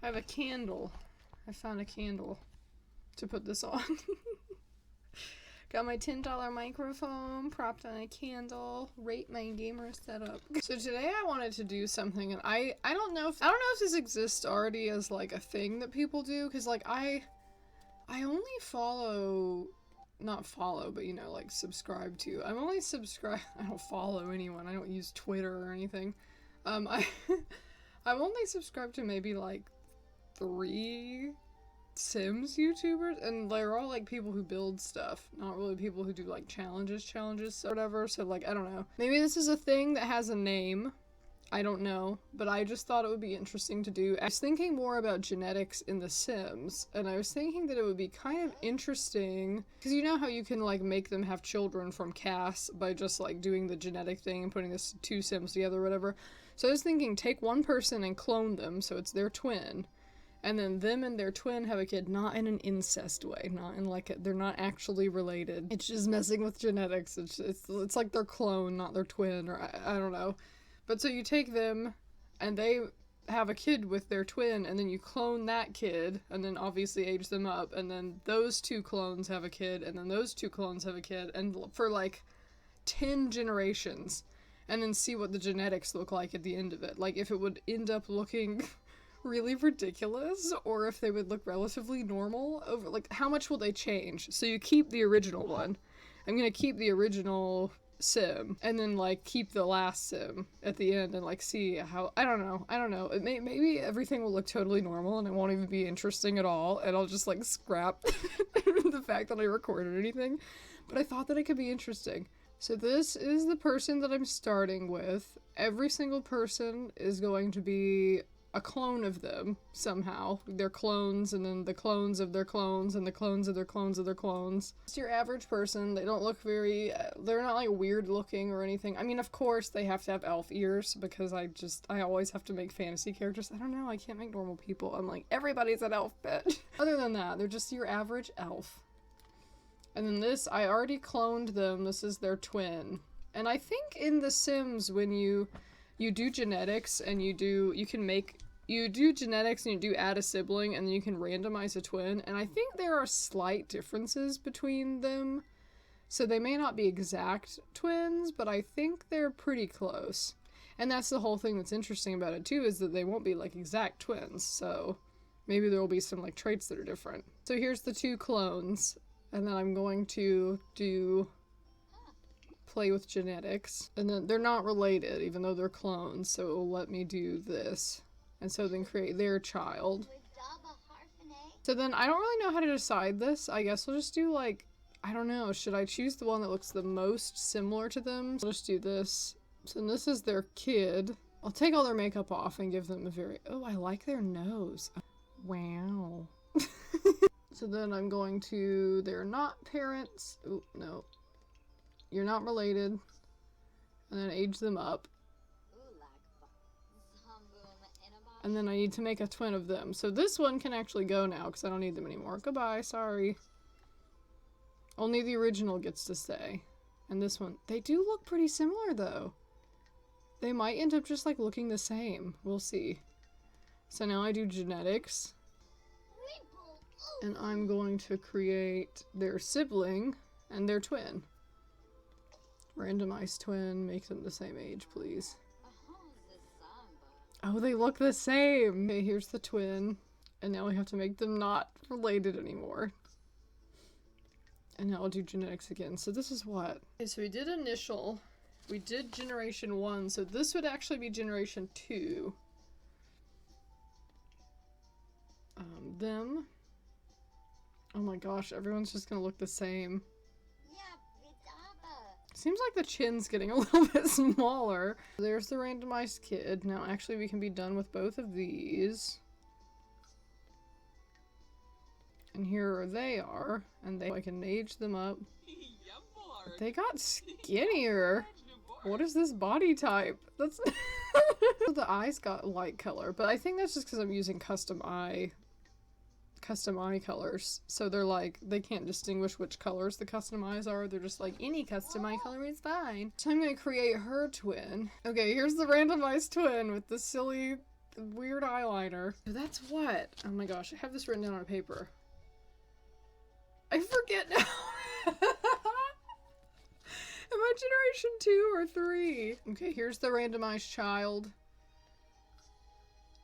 I have a candle. I found a candle to put this on. Got my $10 microphone propped on a candle. Rate my gamer setup. So today I wanted to do something, and I don't know if this exists already as like a thing that people do, because like I only follow, not follow, but you know, like subscribe to. I'm only subscribe. I don't follow anyone. I don't use Twitter or anything. I'm only subscribed to maybe like 3 Sims YouTubers, and they're all like people who build stuff, not really people who do like challenges, so whatever. So like, I don't know. Maybe this is a thing that has a name. I don't know, but I just thought it would be interesting to do. I was thinking more about genetics in The Sims, and I was thinking that it would be kind of interesting, because you know how you can like make them have children from Cass by just like doing the genetic thing and putting this 2 Sims together or whatever. So I was thinking take one person and clone them so it's their twin, and then them and their twin have a kid, not in an incest way, not in like they're not actually related. It's just messing with genetics. It's like their clone, not their twin, or I don't know. But so you take them, and they have a kid with their twin, and then you clone that kid, and then obviously age them up, and then those 2 clones have a kid, and then those 2 clones have a kid, and for like 10 generations, and then see what the genetics look like at the end of it. Like if it would end up looking really ridiculous, or if they would look relatively normal over, like how much will they change? So you keep the original one. I'm gonna keep the original Sim, and then like keep the last Sim at the end and like see how, I don't know. It maybe everything will look totally normal and it won't even be interesting at all, and I'll just like scrap the fact that I recorded anything, but I thought that it could be interesting. So this is the person that I'm starting with. Every single person is going to be a clone of them somehow. They're clones, and then the clones of their clones, and the clones of their clones of their clones. It's your average person. They don't look very, they're not like weird looking or anything. I mean, of course they have to have elf ears, because I always have to make fantasy characters. I don't know, I can't make normal people. I'm like, everybody's an elf, bitch. Other than that, they're just your average elf. And then this, I already cloned them. This is their twin. And I think in The Sims, when you do genetics, and you do genetics and you do add a sibling, and then you can randomize a twin, and I think there are slight differences between them. So they may not be exact twins, but I think they're pretty close. And that's the whole thing that's interesting about it too, is that they won't be like exact twins, so maybe there will be some like traits that are different. So here's the 2 clones, and then I'm going to play with genetics, and then they're not related even though they're clones, so it will let me do this, and so then create their child. So then I don't really know how to decide this. I guess we'll just do like, I don't know, should I choose the one that looks the most similar to them? I'll just do this. So this is their kid. I'll take all their makeup off and give them a very, oh, I like their nose. Wow. So then I'm going to, they're not parents. Oh, no. You're not related. And then age them up. And then I need to make a twin of them. So this one can actually go now, because I don't need them anymore. Goodbye, sorry. Only the original gets to stay. And this one, they do look pretty similar though. They might end up just like looking the same. We'll see. So now I do genetics. And I'm going to create their sibling and their twin. Randomize twin, make them the same age, please. Oh, they look the same! Okay, here's the twin. And now we have to make them not related anymore. And now I'll do genetics again. So this is what? Okay, so we did initial. We did generation 1, so this would actually be generation 2. Them. Oh my gosh, everyone's just gonna look the same. Seems like the chin's getting a little bit smaller. There's the randomized kid. Now actually we can be done with both of these. And here they are. And I can age them up. They got skinnier. What is this body type? That's the eyes got light color, but I think that's just because I'm using custom eye colors, so they're like, they can't distinguish which colors the custom eyes are. They're just like, any custom eye color is fine. So I'm gonna create her twin. Okay, here's the randomized twin with the silly weird eyeliner. That's what? Oh my gosh, I have this written down on paper. I forget now. Am I generation 2 or 3? Okay, here's the randomized child.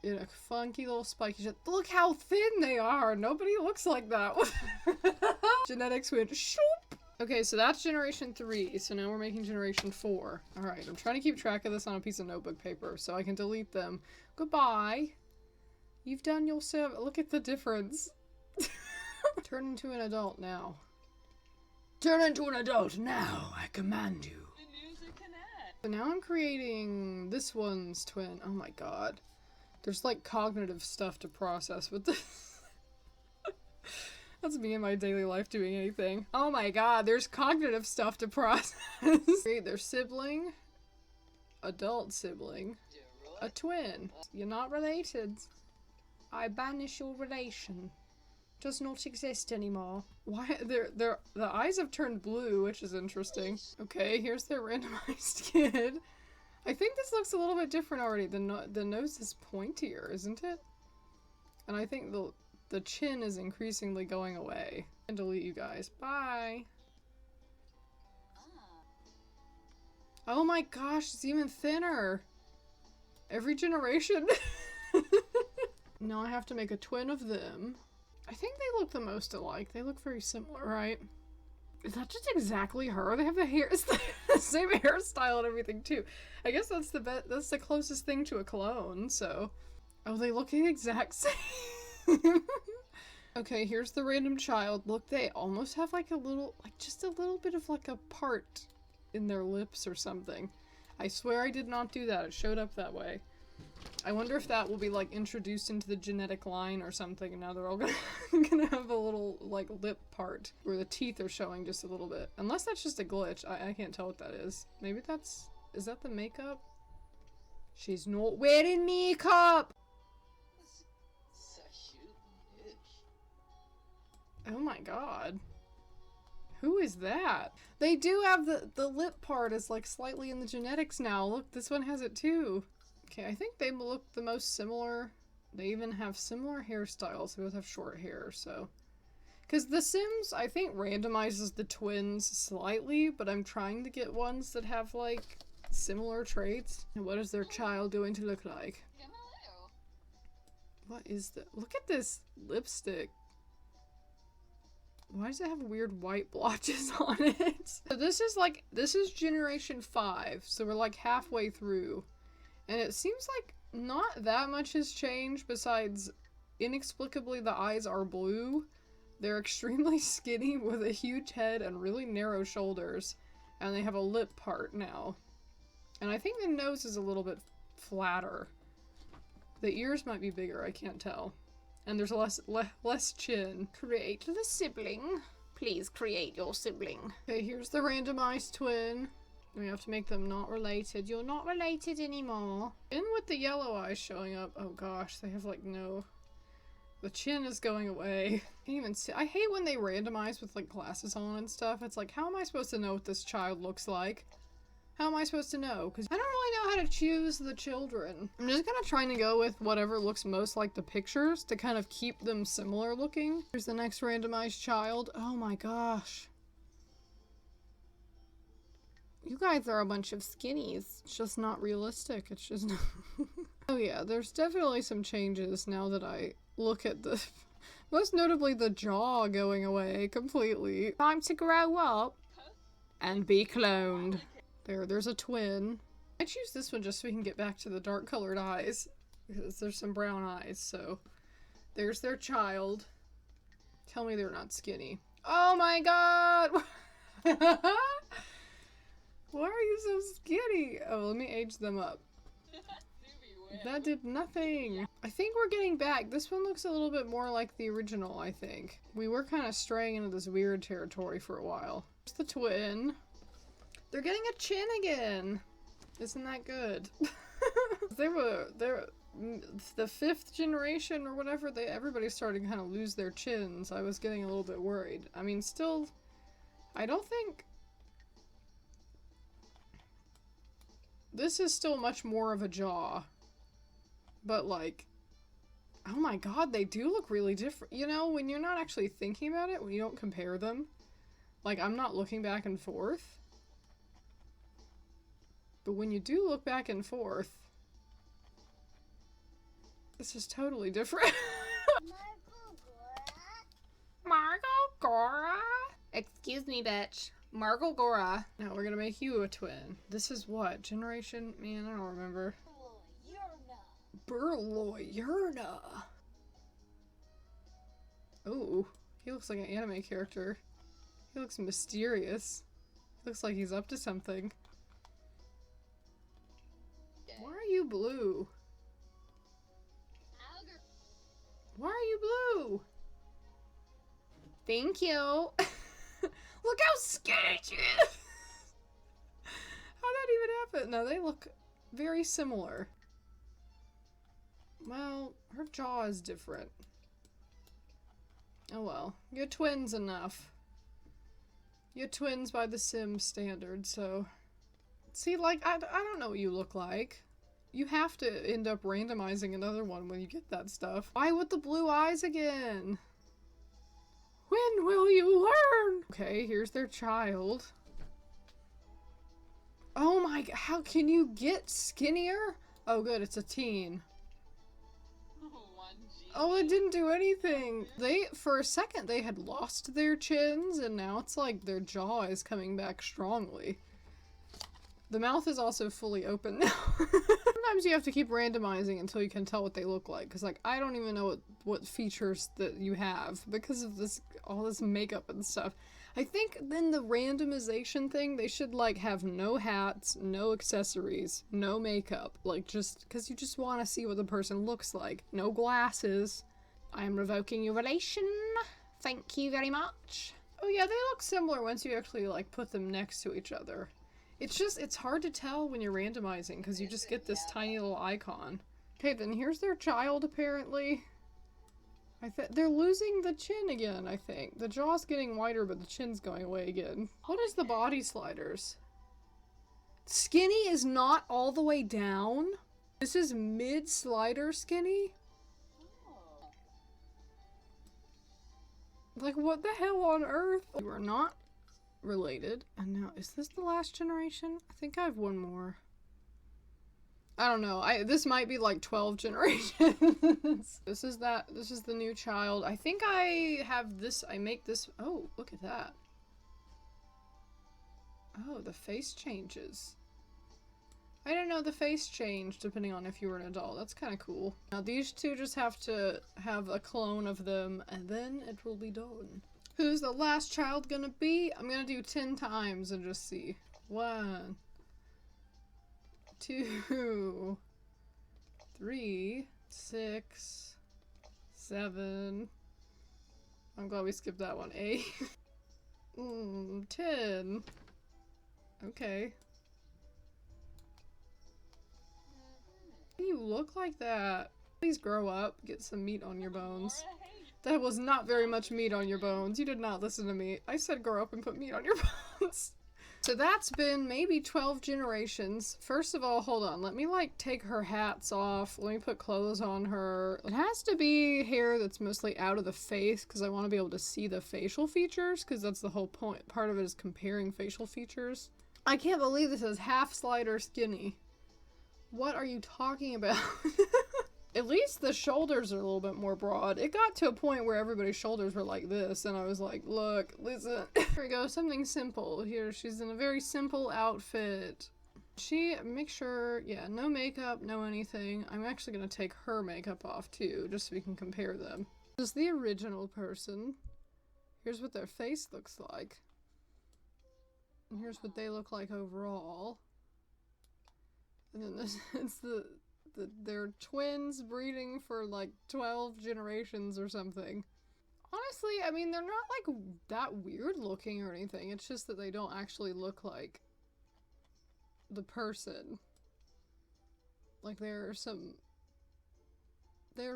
In a funky little spiky shit. Look how thin they are! Nobody looks like that. Genetics went shoop! Okay, so that's generation 3, so now we're making generation 4. Alright, I'm trying to keep track of this on a piece of notebook paper so I can delete them. Goodbye! You've done yourself. Look at the difference. Turn into an adult now. Turn into an adult now, I command you. So now I'm creating this one's twin. Oh my god. There's like cognitive stuff to process with this. That's me in my daily life doing anything. Oh my god, there's cognitive stuff to process. Create their sibling, adult sibling, a twin. You're not related. I banish your relation. Does not exist anymore. Why? The eyes have turned blue, which is interesting. Okay, here's their randomized kid. I think this looks a little bit different already. The nose is pointier, isn't it? And I think the chin is increasingly going away. And delete you guys. Bye. Oh my gosh, it's even thinner. Every generation. Now I have to make a twin of them. I think they look the most alike. They look very similar, right? Is that just exactly her? They have the hair, it's the same hairstyle and everything too. I guess that's the closest thing to a clone, so. Oh, they look the exact same. Okay, here's the random child. Look, they almost have like a little, like just a little bit of like a part in their lips or something. I swear I did not do that. It showed up that way. I wonder if that will be like introduced into the genetic line or something, and now they're all gonna have a little like lip part where the teeth are showing just a little bit. Unless that's just a glitch. I can't tell what that is. Maybe is that the makeup? She's not wearing makeup! Oh my god. Who is that? They do have the lip part is like slightly in the genetics now. Look, this one has it too. Okay, I think they look the most similar. They even have similar hairstyles. They both have short hair, so. Because The Sims, I think, randomizes the twins slightly, but I'm trying to get ones that have, like, similar traits. And what is their child going to look like? What is that? Look at this lipstick. Why does it have weird white blotches on it? So this is generation 5, so we're like halfway through. And it seems like not that much has changed besides inexplicably the eyes are blue. They're extremely skinny with a huge head and really narrow shoulders. And they have a lip part now. And I think the nose is a little bit flatter. The ears might be bigger, I can't tell. And there's less chin. Create the sibling. Please create your sibling. Okay, here's the randomized twin. We have to make them not related. You're not related anymore. In with the yellow eyes showing up. Oh gosh, they have like no... The chin is going away. I can't even see. I hate when they randomize with like glasses on and stuff. It's like, how am I supposed to know what this child looks like? How am I supposed to know? Because I don't really know how to choose the children. I'm just kind of trying to go with whatever looks most like the pictures to kind of keep them similar looking. Here's the next randomized child. Oh my gosh. You guys are a bunch of skinnies. It's just not realistic. It's just not... Oh yeah, there's definitely some changes now that I look at the... Most notably the jaw going away completely. Time to grow up and be cloned. There's a twin. I choose this one just so we can get back to the dark colored eyes. Because there's some brown eyes, so... There's their child. Tell me they're not skinny. Oh my god! Why are you so skinny? Oh, let me age them up. That did nothing. I think we're getting back. This one looks a little bit more like the original, I think. We were kind of straying into this weird territory for a while. There's the twin. They're getting a chin again. Isn't that good? they're the 5th generation or whatever, everybody started to kind of lose their chins. I was getting a little bit worried. I mean, still, I don't think... This is still much more of a jaw but like, oh my god, they do look really different. You know, when you're not actually thinking about it, when you don't compare them, like, I'm not looking back and forth, but when you do look back and forth, this is totally different. Margot Gora? Excuse me, bitch. Margot Gora. Now we're gonna make you a twin. This is what? Generation? Man, I don't remember. Burloyurna. Oh, he looks like an anime character. He looks mysterious. He looks like he's up to something. Why are you blue? Why are you blue? Thank you. Look how skinny she is. How'd that even happen? No, they look very similar. Well, her jaw is different. Oh well. You're twins enough. You're twins by the Sims standard, so... See, like, I don't know what you look like. You have to end up randomizing another one when you get that stuff. Why with the blue eyes again? When will you learn? Okay, here's their child. Oh my god, how can you get skinnier? Oh good, it's a teen. Oh, it didn't do anything. For a second, they had lost their chins, and now it's like their jaw is coming back strongly. The mouth is also fully open now. Sometimes you have to keep randomizing until you can tell what they look like, because like I don't even know what features that you have because of this all this makeup and stuff. I think then the randomization thing, they should like have no hats, no accessories, no makeup, like just because you just want to see what the person looks like. No glasses. I am revoking your relation. Thank you very much. Oh yeah, they look similar once you actually like put them next to each other. It's just, it's hard to tell when you're randomizing because you just get this tiny little icon. Okay, then here's their child apparently. They're losing the chin again, I think. The jaw's getting wider, but the chin's going away again. What is the body sliders? Skinny is not all the way down? This is mid-slider skinny? Like, what the hell on earth? You are not related. And now, is this the last generation? I think I have one more. I don't know. This might be like 12 generations. This is the new child. I think I have this, I make this, oh, look at that. Oh, the face changes. I didn't know the face changed depending on if you were an adult. That's kind of cool. Now these two just have to have a clone of them and then it will be done. Who's the last child gonna be? I'm gonna do 10 times and just see. 1, 2, 3, 6, 7. I'm glad we skipped that one. 8. 10. Okay. You look like that. Please grow up. Get some meat on your bones. That was not very much meat on your bones. You did not listen to me. I said grow up and put meat on your bones. So that's been maybe 12 generations. First of all, hold on. Let me like take her hats off. Let me put clothes on her. It has to be hair that's mostly out of the face because I want to be able to see the facial features because that's the whole point. Part of it is comparing facial features. I can't believe this is half slider skinny. What are you talking about? At least the shoulders are a little bit more broad. It got to a point where everybody's shoulders were like this, and I was like, look, listen. Here we go, something simple. Here, she's in a very simple outfit. Make sure, yeah, no makeup, no anything. I'm actually gonna take her makeup off too, just so we can compare them. This is the original person. Here's what their face looks like. And here's what they look like overall. And then this, they're twins breeding for like 12 generations or something. Honestly, I mean, they're not like that weird looking or anything. It's just that they don't actually look like the person. Like there are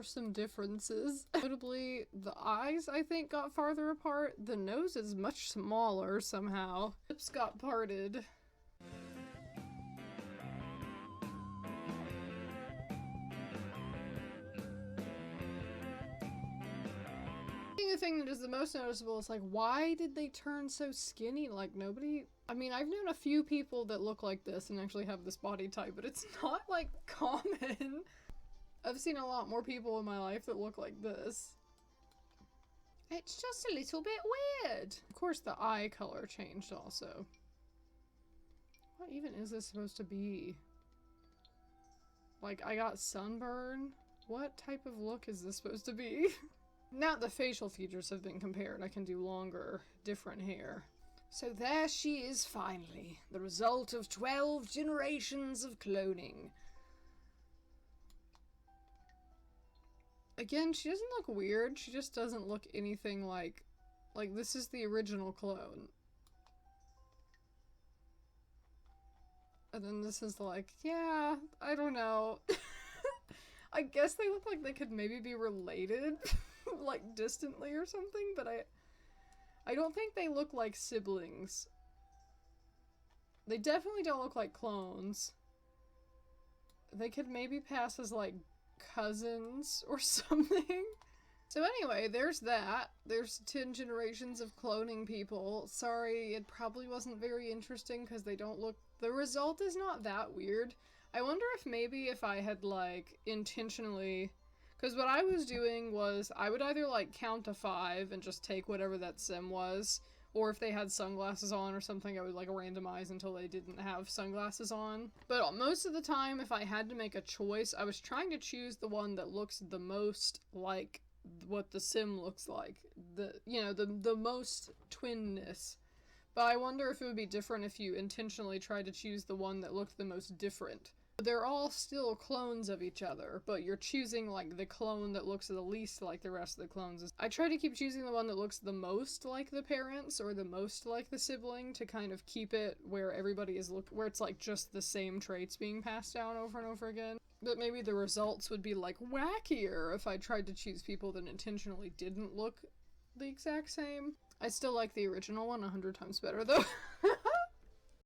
some differences. Notably, the eyes I think got farther apart. The nose is much smaller somehow. Lips got parted. thing that is the most noticeable is, like, why did they turn so skinny? Like, nobody... I mean, I've known a few people that look like this and actually have this body type, but it's not, like, common. I've seen a lot more people in my life that look like this. It's just a little bit weird. Of course, the eye color changed also. What even is this supposed to be? Like, I got sunburn? What type of look is this supposed to be? Now the facial features have been compared, I can do longer, different hair. So there she is finally, the result of 12 generations of cloning. Again, she doesn't look weird, she just doesn't look anything like this is the original clone. And then this is like, yeah, I don't know. I guess they look like they could maybe be related, like distantly or something, but I don't think they look like siblings. They definitely don't look like clones. They could maybe pass as like cousins or something. So anyway, there's that. There's 10 generations of cloning people. Sorry, it probably wasn't very interesting because they don't look... The result is not that weird. I wonder if maybe if I had, like, intentionally... Because what I was doing was, I would either, like, count to 5 and just take whatever that sim was, or if they had sunglasses on or something, I would, like, randomize until they didn't have sunglasses on. But most of the time, if I had to make a choice, I was trying to choose the one that looks the most like what the sim looks like. The most twinness. But I wonder if it would be different if you intentionally tried to choose the one that looked the most different. They're all still clones of each other, but you're choosing, like, the clone that looks the least like the rest of the clones. I try to keep choosing the one that looks the most like the parents, or the most like the sibling, to kind of keep it where everybody is where it's, like, just the same traits being passed down over and over again. But maybe the results would be, like, wackier if I tried to choose people that intentionally didn't look the exact same. I still like the original one 100 times better, though.